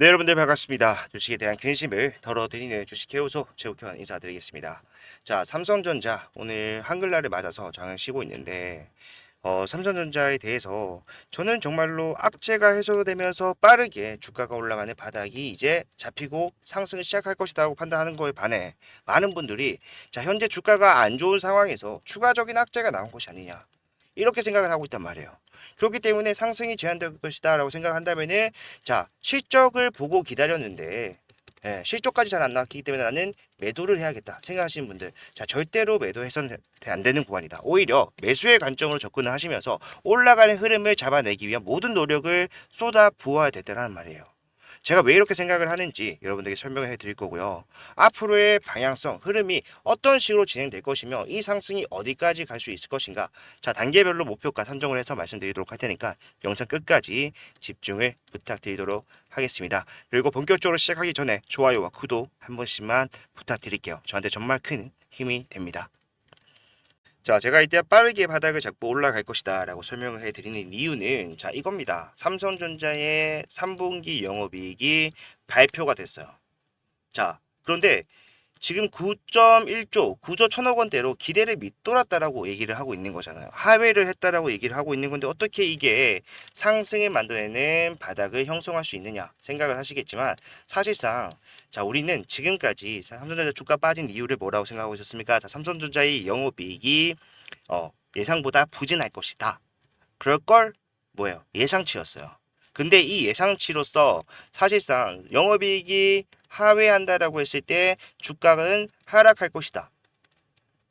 네, 여러분들 반갑습니다. 주식에 대한 근심을 덜어드리는 주식해우소 최욱현 인사드리겠습니다. 자, 삼성전자 오늘 한글날을 맞아서 장을 쉬고 있는데 삼성전자에 대해서 저는 정말로 악재가 해소되면서 빠르게 주가가 올라가는 바닥이 이제 잡히고 상승을 시작할 것이라고 판단하는 거에 반해 많은 분들이 자, 현재 주가가 안 좋은 상황에서 추가적인 악재가 나온 것이 아니냐 이렇게 생각을 하고 있단 말이에요. 그렇기 때문에 상승이 제한될 것이다 라고 생각한다면은 자, 실적을 보고 기다렸는데 실적까지 잘 안 나왔기 때문에 나는 매도를 해야겠다 생각하시는 분들, 자, 절대로 매도해서는 안 되는 구간이다. 오히려 매수의 관점으로 접근을 하시면서 올라가는 흐름을 잡아내기 위한 모든 노력을 쏟아 부어야 된다는 말이에요. 제가 왜 이렇게 생각을 하는지 여러분들에게 설명을 해드릴 거고요. 앞으로의 방향성, 흐름이 어떤 식으로 진행될 것이며 이 상승이 어디까지 갈 수 있을 것인가, 자, 단계별로 목표가 산정을 해서 말씀드리도록 할 테니까 영상 끝까지 집중을 부탁드리도록 하겠습니다. 그리고 본격적으로 시작하기 전에 좋아요와 구독 한 번씩만 부탁드릴게요. 저한테 정말 큰 힘이 됩니다. 자, 제가 이때 빠르게 바닥을 잡고 올라갈 것이다 라고 설명을 해드리는 이유는 자, 이겁니다. 삼성전자의 3분기 영업이익이 발표가 됐어요. 자, 그런데 지금 9.1조, 9조 1천억 원대로 기대를 밑돌았다라고 얘기를 하고 있는 거잖아요. 하회를 했다라고 얘기를 하고 있는 건데 어떻게 이게 상승을 만들어내는 바닥을 형성할 수 있느냐 생각을 하시겠지만, 사실상 자, 우리는 지금까지 삼성전자 주가 빠진 이유를 뭐라고 생각하고 있었습니까? 자, 삼성전자의 영업이익이 예상보다 부진할 것이다. 그럴 걸 뭐예요? 예상치였어요. 근데 이 예상치로서 사실상 영업이익이 하회한다라고 했을 때 주가는 하락할 것이다.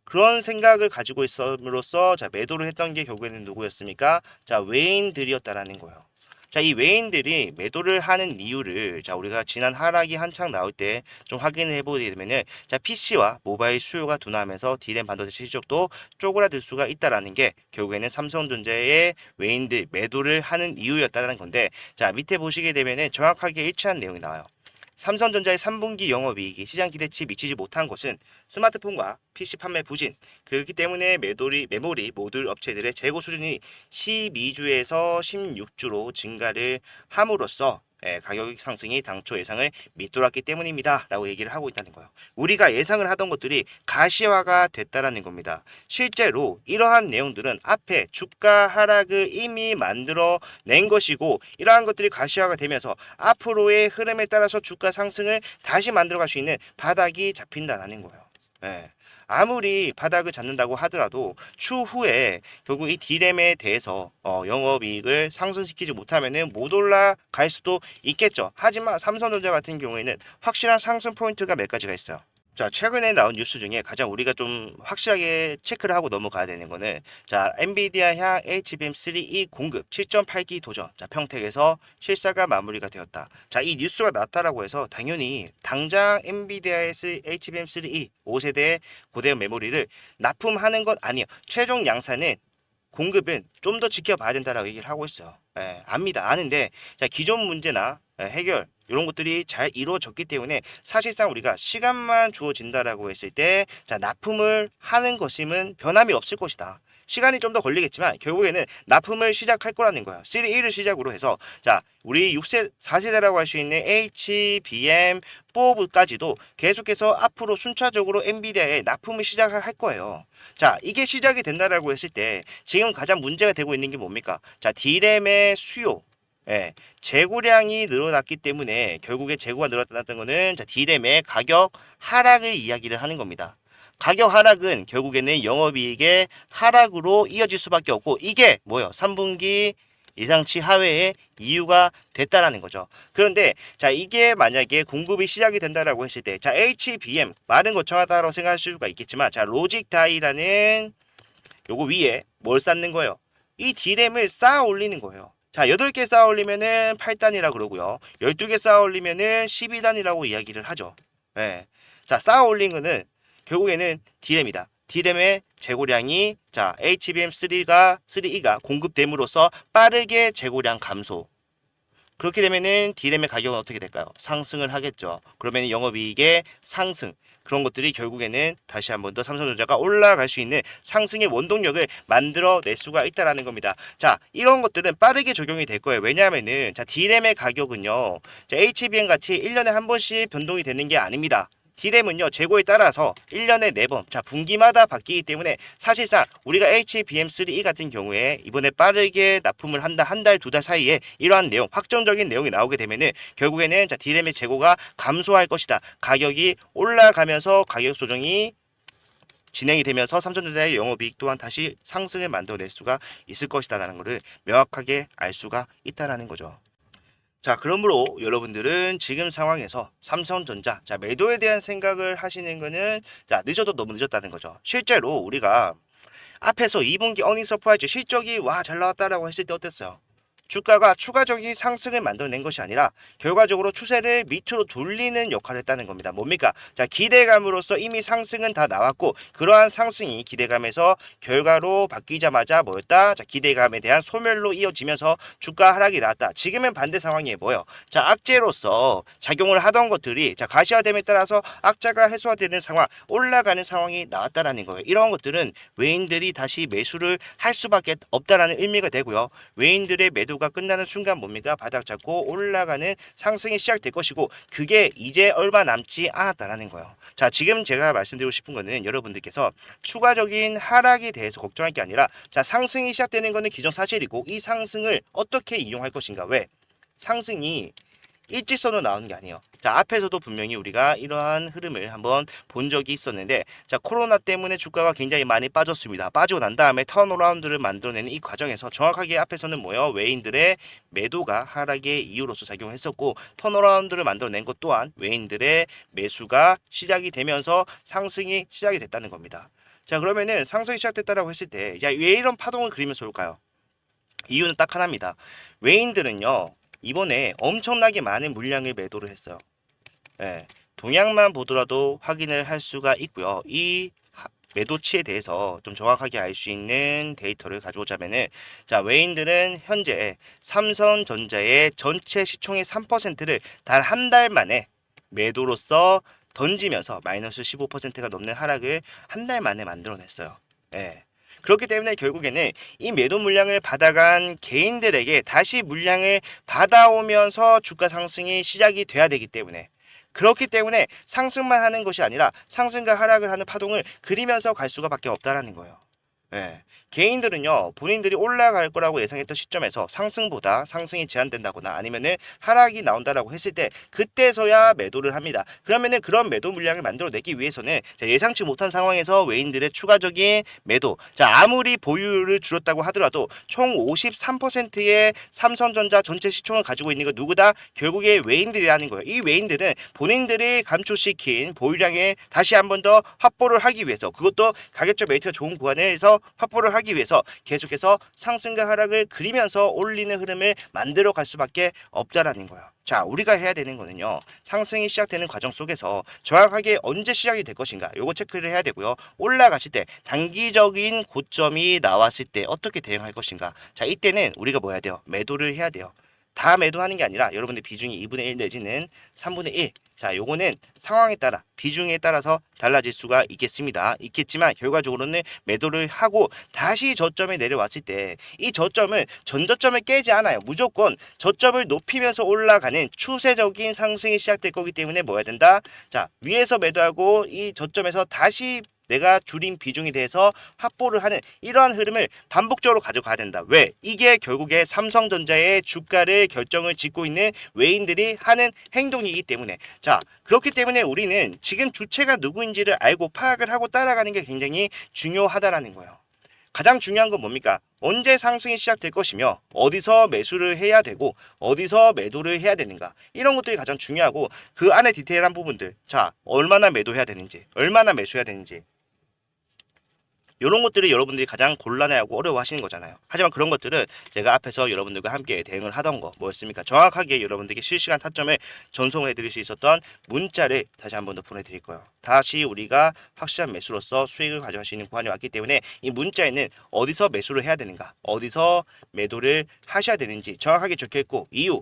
그런 생각을 가지고 있음으로써 자, 매도를 했던 게 결국에는 누구였습니까? 자, 외인들이었다라는 거예요. 자, 이 외인들이 매도를 하는 이유를 자, 우리가 지난 하락이 한창 나올 때 좀 확인을 해보게 되면은 자, PC와 모바일 수요가 둔화하면서 D램 반도체 실적도 쪼그라들 수가 있다라는 게 결국에는 삼성전자의 외인들 매도를 하는 이유였다는 건데, 자, 밑에 보시게 되면은 정확하게 일치한 내용이 나와요. 삼성전자의 3분기 영업이익이 시장 기대치 미치지 못한 것은 스마트폰과 PC 판매 부진, 그렇기 때문에 메모리 모듈 업체들의 재고 수준이 12주에서 16주로 증가를 함으로써 가격 상승이 당초 예상을 밑돌았기 때문입니다 라고 얘기를 하고 있다는 거예요. 우리가 예상을 하던 것들이 가시화가 됐다라는 겁니다. 실제로 이러한 내용들은 앞에 주가 하락을 이미 만들어 낸 것이고, 이러한 것들이 가시화가 되면서 앞으로의 흐름에 따라서 주가 상승을 다시 만들어갈 수 있는 바닥이 잡힌다는 거예요. 예. 아무리 바닥을 잡는다고 하더라도 추후에 결국 이 디램에 대해서 영업이익을 상승시키지 못하면은 못 올라갈 수도 있겠죠. 하지만 삼성전자 같은 경우에는 확실한 상승 포인트가 몇 가지가 있어요. 자, 최근에 나온 뉴스 중에 가장 우리가 좀 확실하게 체크를 하고 넘어가야 되는 거는 자, 엔비디아향 HBM3E 공급 7.8기 도전. 자, 평택에서 실사가 마무리가 되었다. 자, 이 뉴스가 났다라고 해서 당연히 당장 엔비디아의 HBM3E 5세대 고대형 메모리를 납품하는 건 아니에요. 최종 양산은 공급은 좀 더 지켜봐야 된다라고 얘기를 하고 있어요. 압니다. 아는데 자, 기존 문제나 해결 이런 것들이 잘 이루어졌기 때문에 사실상 우리가 시간만 주어진다라고 했을 때 자, 납품을 하는 것임은 변함이 없을 것이다. 시간이 좀 더 걸리겠지만 결국에는 납품을 시작할 거라는 거야. 시리 1을 시작으로 해서 자, 우리 6세 4세대라고 할 수 있는 HBM4까지도 계속해서 앞으로 순차적으로 엔비디아에 납품을 시작을 할 거예요. 자, 이게 시작이 된다라고 했을 때 지금 가장 문제가 되고 있는 게 뭡니까? 자, D램의 수요. 재고량이 늘어났기 때문에 결국에 재고가 늘어났다는 것은 자, D램의 가격 하락을 이야기를 하는 겁니다. 가격 하락은 결국에는 영업이익의 하락으로 이어질 수밖에 없고, 이게 뭐예요? 3분기 예상치 하회의 이유가 됐다라는 거죠. 그런데 자, 이게 만약에 공급이 시작이 된다라고 했을 때 자, HBM 말은 거창하다고 생각할 수가 있겠지만 자, 로직 다이라는 요거 위에 뭘 쌓는 거예요? 이 D램을 쌓아 올리는 거예요. 자, 8개 쌓아 올리면은 8단이라 그러고요. 12개 쌓아 올리면은 12단이라고 이야기를 하죠. 예. 자, 쌓아 올린 거는 결국에는 D램이다. D램의 재고량이 자, HBM3가 공급됨으로써 빠르게 재고량 감소. 그렇게 되면은 D램의 가격은 어떻게 될까요? 상승을 하겠죠. 그러면 영업이익의 상승, 그런 것들이 결국에는 다시 한번 더 삼성전자가 올라갈 수 있는 상승의 원동력을 만들어낼 수가 있다라는 겁니다. 자, 이런 것들은 빠르게 적용이 될 거예요. 왜냐하면은 자, D램의 가격은요, 자, HBM 같이 1년에 한 번씩 변동이 되는 게 아닙니다. D램은요, 재고에 따라서 1년에 4번, 자, 분기마다 바뀌기 때문에 사실상 우리가 HBM3E 같은 경우에 이번에 빠르게 납품을 한다, 한 달, 2달 사이에 이러한 내용, 확정적인 내용이 나오게 되면은 결국에는 자, D램의 재고가 감소할 것이다. 가격이 올라가면서 가격 조정이 진행이 되면서 삼성전자의 영업이익 또한 다시 상승을 만들어낼 수가 있을 것이다라는 것을 명확하게 알 수가 있다라는 거죠. 자, 그러므로 여러분들은 지금 상황에서 삼성전자, 자, 매도에 대한 생각을 하시는 거는 자, 늦어도 너무 늦었다는 거죠. 실제로 우리가 앞에서 2분기 어닝 서프라이즈 실적이 와, 잘 나왔다라고 했을 때 어땠어요? 주가가 추가적인 상승을 만들어낸 것이 아니라 결과적으로 추세를 밑으로 돌리는 역할을 했다는 겁니다. 뭡니까? 자, 기대감으로서 이미 상승은 다 나왔고 그러한 상승이 기대감에서 결과로 바뀌자마자 뭐였다? 자, 기대감에 대한 소멸로 이어지면서 주가 하락이 나왔다. 지금은 반대 상황이 뭐예요? 자, 악재로서 작용을 하던 것들이 자, 가시화됨에 따라서 악재가 해소화되는 상황, 올라가는 상황이 나왔다라는 거예요. 이런 것들은 외인들이 다시 매수를 할 수밖에 없다라는 의미가 되고요. 외인들의 매도가 끝나는 순간 뭡니까? 바닥 잡고 올라가는 상승이 시작될 것이고 그게 이제 얼마 남지 않았다라는 거예요. 자, 지금 제가 말씀드리고 싶은 거는 여러분들께서 추가적인 하락에 대해서 걱정할 게 아니라 자, 상승이 시작되는 거는 기존 사실이고 이 상승을 어떻게 이용할 것인가. 왜? 상승이 일직선으로 나오는 게 아니에요. 자, 앞에서도 분명히 우리가 이러한 흐름을 한번 본 적이 있었는데 자, 코로나 때문에 주가가 굉장히 많이 빠졌습니다. 빠지고 난 다음에 턴어라운드를 만들어내는 이 과정에서 정확하게 앞에서는 뭐예요? 외인들의 매도가 하락의 이유로서 작용했었고 턴어라운드를 만들어낸 것 또한 외인들의 매수가 시작이 되면서 상승이 시작이 됐다는 겁니다. 자, 그러면은 상승이 시작됐다라고 했을 때 야, 왜 이런 파동을 그리면 좋을까요? 이유는 딱 하나입니다. 외인들은요, 이번에 엄청나게 많은 물량을 매도를 했어요. 예, 동향만 보더라도 확인을 할 수가 있고요. 이 매도치에 대해서 좀 정확하게 알 수 있는 데이터를 가져오자면은 자, 외인들은 현재 삼성전자의 전체 시총의 3%를 단 한 달 만에 매도로서 던지면서 마이너스 15%가 넘는 하락을 한 달 만에 만들어냈어요. 예. 그렇기 때문에 결국에는 이 매도 물량을 받아간 개인들에게 다시 물량을 받아오면서 주가 상승이 시작이 돼야 되기 때문에 그렇기 때문에 상승만 하는 것이 아니라 상승과 하락을 하는 파동을 그리면서 갈 수가 밖에 없다라는 거예요. 예. 개인들은요, 본인들이 올라갈 거라고 예상했던 시점에서 상승보다 상승이 제한된다거나 아니면은 하락이 나온다라고 했을 때 그때서야 매도를 합니다. 그러면은 그런 매도 물량을 만들어내기 위해서는 예상치 못한 상황에서 외인들의 추가적인 매도, 자, 아무리 보유를 줄였다고 하더라도 총 53%의 삼성전자 전체 시총을 가지고 있는 거 누구다? 결국에 외인들이라는 거예요. 이 외인들은 본인들이 감축시킨 보유량에 다시 한 번 더 확보를 하기 위해서 그것도 가격적 메리트가 좋은 구간에서 확보를 하기 위해서 계속해서 상승과 하락을 그리면서 올리는 흐름을 만들어 갈 수밖에 없다라는 거예요. 자, 우리가 해야 되는 거는요, 상승이 시작되는 과정 속에서 정확하게 언제 시작이 될 것인가 요거 체크를 해야 되고요. 올라갔을 때 단기적인 고점이 나왔을 때 어떻게 대응할 것인가. 자, 이때는 우리가 뭐 해야 돼요? 매도를 해야 돼요. 다 매도하는 게 아니라 여러분들 비중이 2분의 1 내지는 3분의 1. 자, 요거는 상황에 따라 비중에 따라서 달라질 수가 있겠지만 결과적으로는 매도를 하고 다시 저점에 내려왔을 때 이 저점은 전저점을 깨지 않아요. 무조건 저점을 높이면서 올라가는 추세적인 상승이 시작될 거기 때문에 뭐 해야 된다? 자, 위에서 매도하고 이 저점에서 다시 내가 줄인 비중에 대해서 확보를 하는 이러한 흐름을 반복적으로 가져가야 된다. 왜? 이게 결국에 삼성전자의 주가를 결정을 짓고 있는 외인들이 하는 행동이기 때문에. 자, 그렇기 때문에 우리는 지금 주체가 누구인지를 알고 파악을 하고 따라가는 게 굉장히 중요하다라는 거예요. 가장 중요한 건 뭡니까? 언제 상승이 시작될 것이며 어디서 매수를 해야 되고 어디서 매도를 해야 되는가, 이런 것들이 가장 중요하고 그 안에 디테일한 부분들, 자, 얼마나 매도해야 되는지 얼마나 매수해야 되는지 이런 것들이 여러분들이 가장 곤란해하고 어려워하시는 거잖아요. 하지만 그런 것들은 제가 앞에서 여러분들과 함께 대응을 하던 거 뭐였습니까? 정확하게 여러분들에게 실시간 타점을 전송을 해드릴 수 있었던 문자를 다시 한 번 더 보내드릴 거예요. 다시 우리가 확실한 매수로서 수익을 가져갈 수 있는 구간이 왔기 때문에 이 문자에는 어디서 매수를 해야 되는가, 어디서 매도를 하셔야 되는지 정확하게 적혀있고 이유,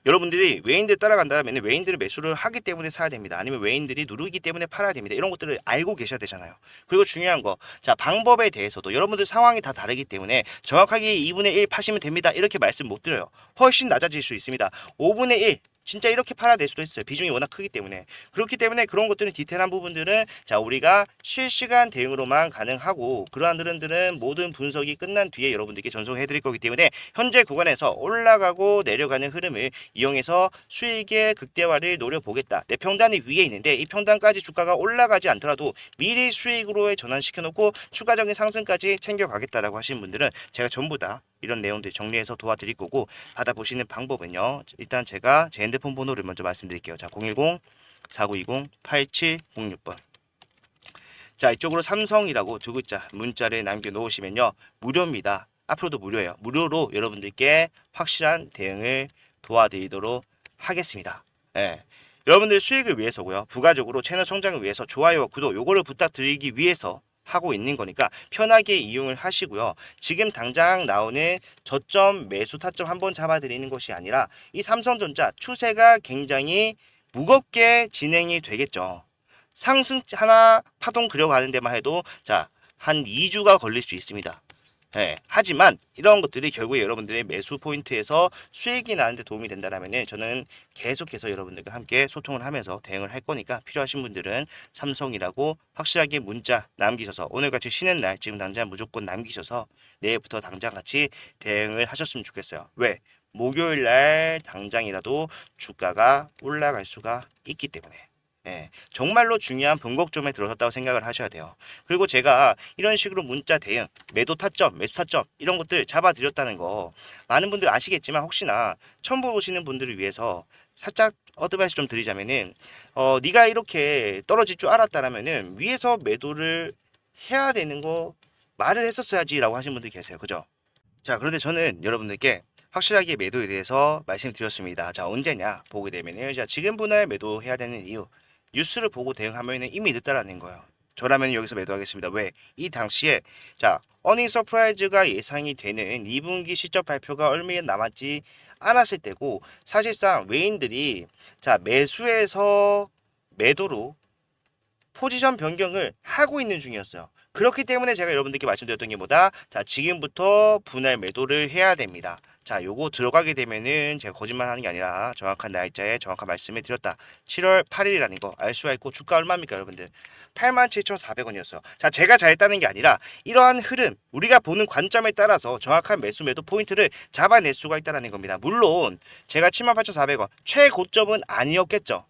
여러분들이 외인들 따라간다면 외인들을 매수를 하기 때문에 사야 됩니다. 아니면 외인들이 누르기 때문에 팔아야 됩니다. 이런 것들을 알고 계셔야 되잖아요. 그리고 중요한 거, 자, 방법에 대해서도 여러분들 상황이 다 다르기 때문에 정확하게 2분의 1 파시면 됩니다. 이렇게 말씀 못 드려요. 훨씬 낮아질 수 있습니다. 5분의 1 진짜 이렇게 팔아낼 수도 있어요. 비중이 워낙 크기 때문에. 그렇기 때문에 그런 것들은 디테일한 부분들은 자, 우리가 실시간 대응으로만 가능하고 그러한 흐름들은 모든 분석이 끝난 뒤에 여러분들께 전송해 드릴 거기 때문에 현재 구간에서 올라가고 내려가는 흐름을 이용해서 수익의 극대화를 노려보겠다. 내 평단이 위에 있는데 이 평단까지 주가가 올라가지 않더라도 미리 수익으로 전환시켜 놓고 추가적인 상승까지 챙겨가겠다라고 하시는 분들은 제가 전부 다 이런 내용들 정리해서 도와드릴 거고, 받아보시는 방법은요, 일단 제가 제 핸드폰 번호를 먼저 말씀드릴게요. 자, 010-4920-8706번. 자, 이쪽으로 삼성이라고 두 글자 문자를 남겨놓으시면요, 무료입니다. 앞으로도 무료예요. 무료로 여러분들께 확실한 대응을 도와드리도록 하겠습니다. 예. 여러분들 수익을 위해서고요, 부가적으로 채널 성장을 위해서 좋아요와 구독 요거를 부탁드리기 위해서 하고 있는 거니까 편하게 이용을 하시고요. 지금 당장 나오는 저점 매수 타점 한번 잡아드리는 것이 아니라 이 삼성전자 추세가 굉장히 무겁게 진행이 되겠죠. 상승 하나 파동 그려가는 데만 해도 자, 한 2주가 걸릴 수 있습니다. 예, 하지만 이런 것들이 결국에 여러분들의 매수 포인트에서 수익이 나는데 도움이 된다면 저는 계속해서 여러분들과 함께 소통을 하면서 대응을 할 거니까 필요하신 분들은 삼성이라고 확실하게 문자 남기셔서 오늘같이 쉬는 날 지금 당장 무조건 남기셔서 내일부터 당장 같이 대응을 하셨으면 좋겠어요. 왜? 목요일 날 당장이라도 주가가 올라갈 수가 있기 때문에. 예, 정말로 중요한 분곡점에 들어섰다고 생각을 하셔야 돼요. 그리고 제가 이런 식으로 문자 대응, 매도 타점, 매수 타점 이런 것들 잡아드렸다는 거 많은 분들 아시겠지만 혹시나 처음 보시는 분들을 위해서 살짝 어드바이스 좀 드리자면은 네가 이렇게 떨어질 줄 알았다라면은 위에서 매도를 해야 되는 거 말을 했었어야지라고 하시는 분들 계세요. 그죠? 자, 그런데 저는 여러분들께 확실하게 매도에 대해서 말씀드렸습니다. 자, 언제냐 보게 되면요, 자, 지금 분할 매도해야 되는 이유, 뉴스를 보고 대응하면 이미 늦다라는 거예요. 저라면 여기서 매도하겠습니다. 왜? 이 당시에 자, 어닝 서프라이즈가 예상이 되는 2분기 실적 발표가 얼마 남았지 않았을 때고, 사실상 외인들이 자, 매수에서 매도로 포지션 변경을 하고 있는 중이었어요. 그렇기 때문에 제가 여러분들께 말씀드렸던 게 뭐다? 자, 지금부터 분할 매도를 해야 됩니다. 자, 요거 들어가게 되면은 제가 거짓말 하는 게 아니라 정확한 날짜에 정확한 말씀을 드렸다. 7월 8일이라는 거 알 수가 있고, 주가 얼마입니까, 여러분들? 87,400원이었어요. 자, 제가 잘했다는 게 아니라 이러한 흐름, 우리가 보는 관점에 따라서 정확한 매수 매도 포인트를 잡아낼 수가 있다는 겁니다. 물론 제가 78,400원 최고점은 아니었겠죠.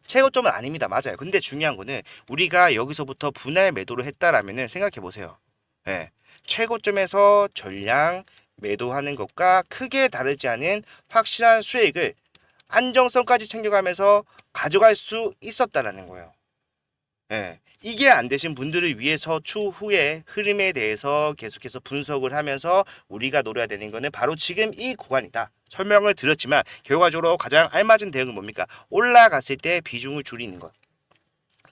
최고점은 아닙니다. 맞아요. 근데 중요한 거는 우리가 여기서부터 분할 매도를 했다라면은 생각해 보세요. 예. 최고점에서 전량 매도하는 것과 크게 다르지 않은 확실한 수익을 안정성까지 챙겨가면서 가져갈 수 있었다라는 거예요. 예. 이게 안 되신 분들을 위해서 추후에 흐름에 대해서 계속해서 분석을 하면서 우리가 노려야 되는 거는 바로 지금 이 구간이다. 설명을 드렸지만 결과적으로 가장 알맞은 대응은 뭡니까? 올라갔을 때 비중을 줄이는 것.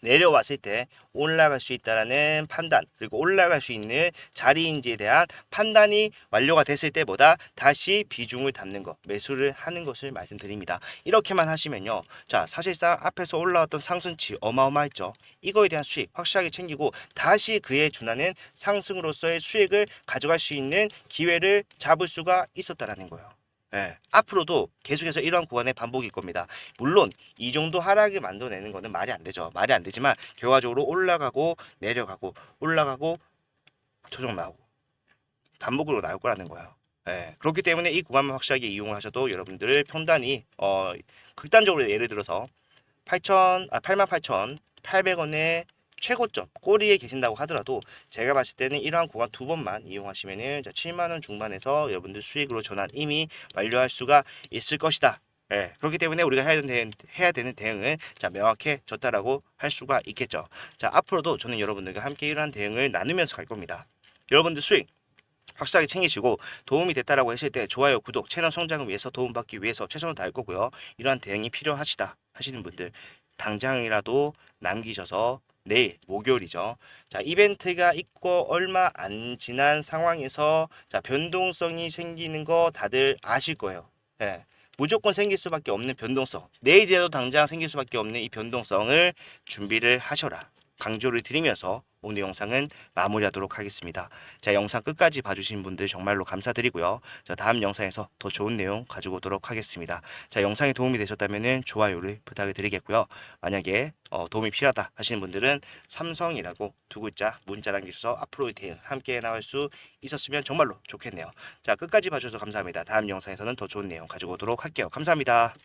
내려왔을 때 올라갈 수 있다라는 판단, 그리고 올라갈 수 있는 자리인지에 대한 판단이 완료가 됐을 때보다 다시 비중을 담는 것, 매수를 하는 것을 말씀드립니다. 이렇게만 하시면요, 자, 사실상 앞에서 올라왔던 상승치 어마어마했죠. 이거에 대한 수익 확실하게 챙기고 다시 그에 준하는 상승으로서의 수익을 가져갈 수 있는 기회를 잡을 수가 있었다라는 거예요. 예, 앞으로도 계속해서 이런 구간의 반복일 겁니다. 물론 이 정도 하락을 만들어내는 거는 말이 안 되죠. 말이 안 되지만 결과적으로 올라가고 내려가고 올라가고 조정 나오고 반복으로 나올 거라는 거예요. 예, 그렇기 때문에 이 구간만 확실하게 이용을 하셔도 여러분들의 평단이 극단적으로 예를 들어서 88,800원의 최고점 꼬리에 계신다고 하더라도 제가 봤을 때는 이러한 구간 두 번만 이용하시면은 7만 원 중반에서 여러분들 수익으로 전환 이미 완료할 수가 있을 것이다. 예, 그렇기 때문에 우리가 해야 되는 대응은 자, 명확해졌다라고 할 수가 있겠죠. 자, 앞으로도 저는 여러분들과 함께 이러한 대응을 나누면서 갈 겁니다. 여러분들 수익 확실하게 챙기시고 도움이 됐다라고 했을 때 좋아요, 구독, 채널 성장을 위해서 도움받기 위해서 최선을 다할 거고요. 이러한 대응이 필요하시다 하시는 분들 당장이라도 남기셔서 내일 목요일이죠. 자, 이벤트가 있고 얼마 안 지난 상황에서 자, 변동성이 생기는 거 다들 아실 거예요. 예. 무조건 생길 수밖에 없는 변동성, 내일이라도 당장 생길 수밖에 없는 이 변동성을 준비를 하셔라 강조를 드리면서 오늘 영상은 마무리하도록 하겠습니다. 자, 영상 끝까지 봐주신 분들 정말로 감사드리고요. 자, 다음 영상에서 더 좋은 내용 가지고 오도록 하겠습니다. 자, 영상이 도움이 되셨다면 좋아요를 부탁을 드리겠고요. 만약에 도움이 필요하다 하시는 분들은 삼성이라고 두 글자 문자 남기셔서 앞으로의 대응 함께 나갈 수 있었으면 정말로 좋겠네요. 자, 끝까지 봐주셔서 감사합니다. 다음 영상에서는 더 좋은 내용 가지고 오도록 할게요. 감사합니다.